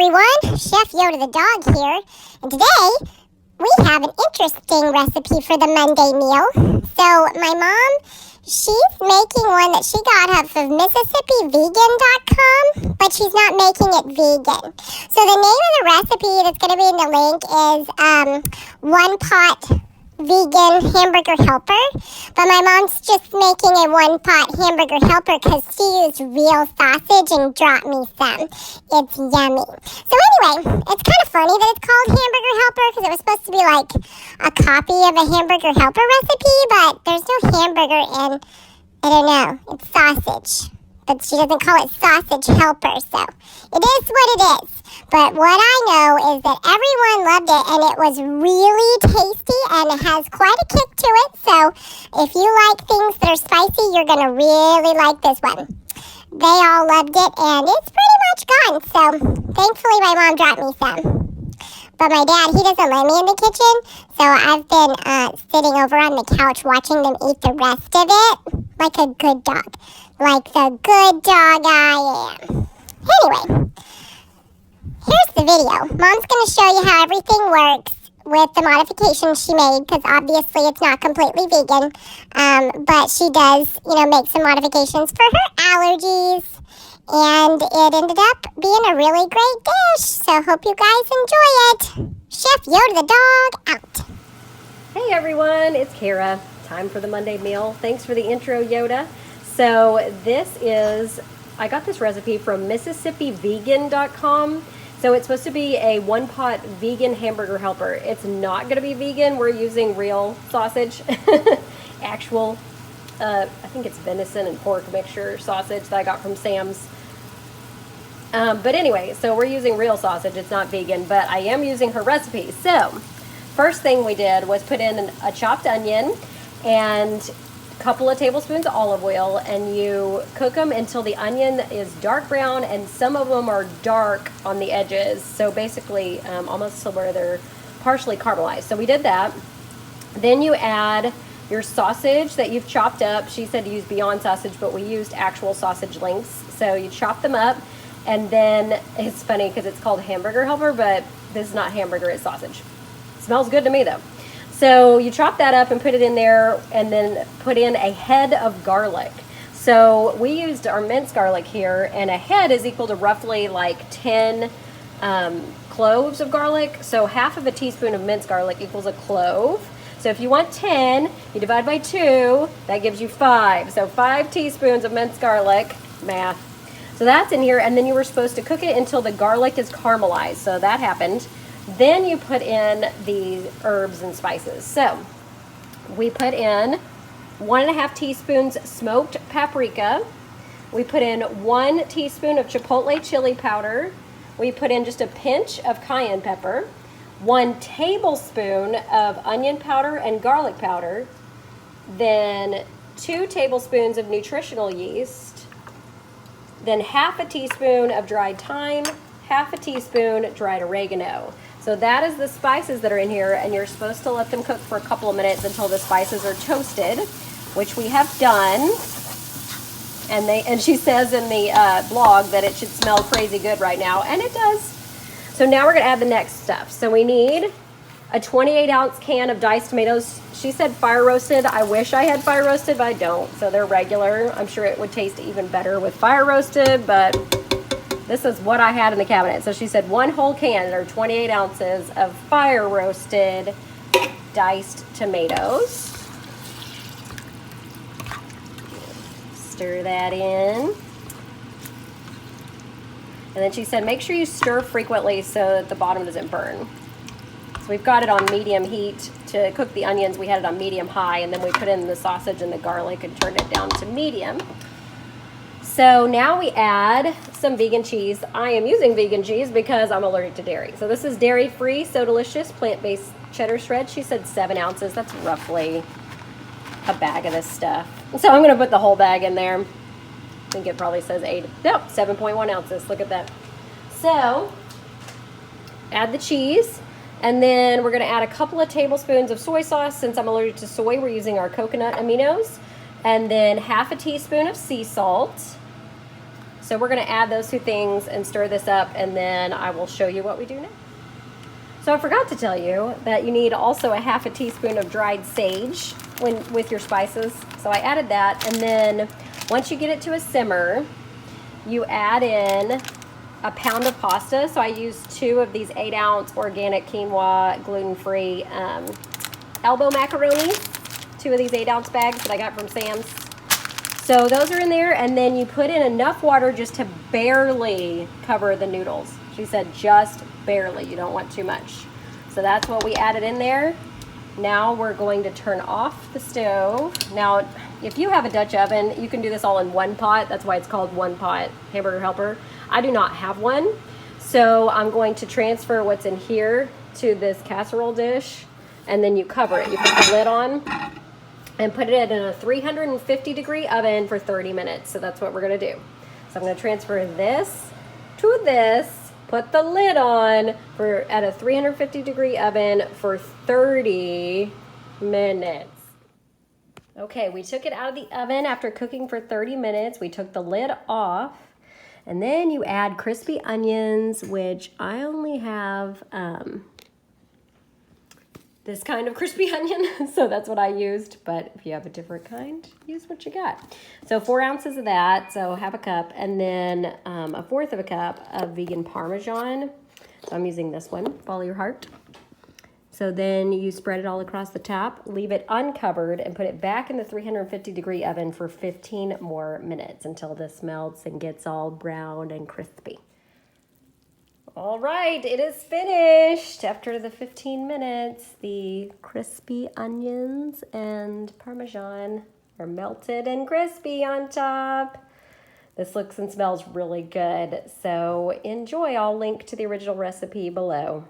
everyone, Chef Yoda the dog here, and today we have an interesting recipe for the Monday meal. So my mom, she's making one that she got off of MississippiVegan.com, but she's not making it vegan. So the name of the recipe that's going to be in the link is One Pot Vegan Hamburger Helper, but my mom's just making a one-pot hamburger helper because she used real sausage and dropped me some. It's yummy. So anyway, it's kind of funny that it's called Hamburger Helper because it was supposed to be like a copy of a Hamburger Helper recipe, but there's no hamburger in, I don't know, it's sausage. But she doesn't call it Sausage Helper, so it is what it is. But what I know is that everyone loved it, and it was really tasty, and it has quite a kick to it. So if you like things that are spicy, you're going to really like this one. They all loved it, and it's pretty much gone. So thankfully, my mom dropped me some. But my dad, he doesn't let me in the kitchen, so I've been sitting over on the couch watching them eat the rest of it like a good dog. Like the good dog I am. Anyway, here's the video. Mom's going to show you how everything works with the modifications she made, because obviously it's not completely vegan, but she does, make some modifications for her allergies, and it ended up being a really great dish, so hope you guys enjoy it. Chef Yoda the dog, out. Hey everyone, it's Kara. Time for the Monday meal. Thanks for the intro, Yoda. So I got this recipe from MississippiVegan.com. So it's supposed to be a one-pot vegan hamburger helper. It's not going to be vegan. We're using real sausage, actual, I think it's venison and pork mixture sausage that I got from Sam's. But anyway, so we're using real sausage. It's not vegan, but I am using her recipe. So first thing we did was put in a chopped onion and couple of tablespoons of olive oil, and you cook them until the onion is dark brown, and some of them are dark on the edges, so basically almost to where they're partially caramelized. So we did that. Then you add your sausage that you've chopped up. She said to use Beyond sausage, but we used actual sausage links. So you chop them up, and then it's funny because it's called Hamburger Helper, but this is not hamburger, it's sausage. Smells good to me though. So you chop that up and put it in there, and then put in a head of garlic. So we used our minced garlic here, and a head is equal to roughly like 10 cloves of garlic. So half of a teaspoon of minced garlic equals a clove. So if you want 10, you divide by 2, that gives you 5. So 5 teaspoons of minced garlic, math. So that's in here, and then you were supposed to cook it until the garlic is caramelized. So that happened. Then you put in the herbs and spices. So we put in 1.5 teaspoons smoked paprika. We put in 1 teaspoon of chipotle chili powder. We put in just a pinch of cayenne pepper, 1 tablespoon of onion powder and garlic powder, then 2 tablespoons of nutritional yeast, then half a teaspoon of dried thyme, half a teaspoon dried oregano. So that is the spices that are in here, and you're supposed to let them cook for a couple of minutes until the spices are toasted, which we have done. And she says in the blog that it should smell crazy good right now, and it does. So now we're going to add the next stuff. So we need a 28-ounce can of diced tomatoes. She said fire roasted. I wish I had fire roasted, but I don't. So they're regular. I'm sure it would taste even better with fire roasted, but this is what I had in the cabinet. So she said 1 whole can, or 28 ounces of fire roasted diced tomatoes. Stir that in. And then she said make sure you stir frequently so that the bottom doesn't burn. So we've got it on medium heat to cook the onions. We had it on medium high, and then we put in the sausage and the garlic and turned it down to medium. So now we add some vegan cheese. I am using vegan cheese because I'm allergic to dairy. So this is dairy-free, so delicious, plant-based cheddar shred. She said 7 ounces. That's roughly a bag of this stuff. So I'm going to put the whole bag in there. I think it probably says 7.1 ounces. Look at that. So add the cheese, and then we're going to add a couple of tablespoons of soy sauce. Since I'm allergic to soy, we're using our coconut aminos. And then half a teaspoon of sea salt. So we're going to add those two things and stir this up, and then I will show you what we do next. So I forgot to tell you that you need also a half a teaspoon of dried sage with your spices. So I added that, and then once you get it to a simmer, you add in a pound of pasta. So I used 2 of these 8-ounce organic quinoa gluten-free elbow macaroni, 2 of these 8-ounce bags that I got from Sam's. So those are in there, and then you put in enough water just to barely cover the noodles. She said just barely, you don't want too much. So that's what we added in there. Now we're going to turn off the stove. Now, if you have a Dutch oven, you can do this all in one pot. That's why it's called One Pot Hamburger Helper. I do not have one. So I'm going to transfer what's in here to this casserole dish, and then you cover it. You put the lid on and put it in a 350-degree oven for 30 minutes. So that's what we're gonna do. So I'm gonna transfer this to this, put the lid on at a 350-degree oven for 30 minutes. Okay, we took it out of the oven after cooking for 30 minutes. We took the lid off, and then you add crispy onions, which I only have this kind of crispy onion, so that's what I used, but if you have a different kind, use what you got. So 4 ounces of that, so half a cup, and then 1/4 of a cup of vegan Parmesan. So I'm using this one, follow your heart. So then you spread it all across the top, leave it uncovered, and put it back in the 350-degree oven for 15 more minutes until this melts and gets all brown and crispy. All right, it is finished. After the 15 minutes, the crispy onions and Parmesan are melted and crispy on top. This looks and smells really good, so enjoy. I'll link to the original recipe below.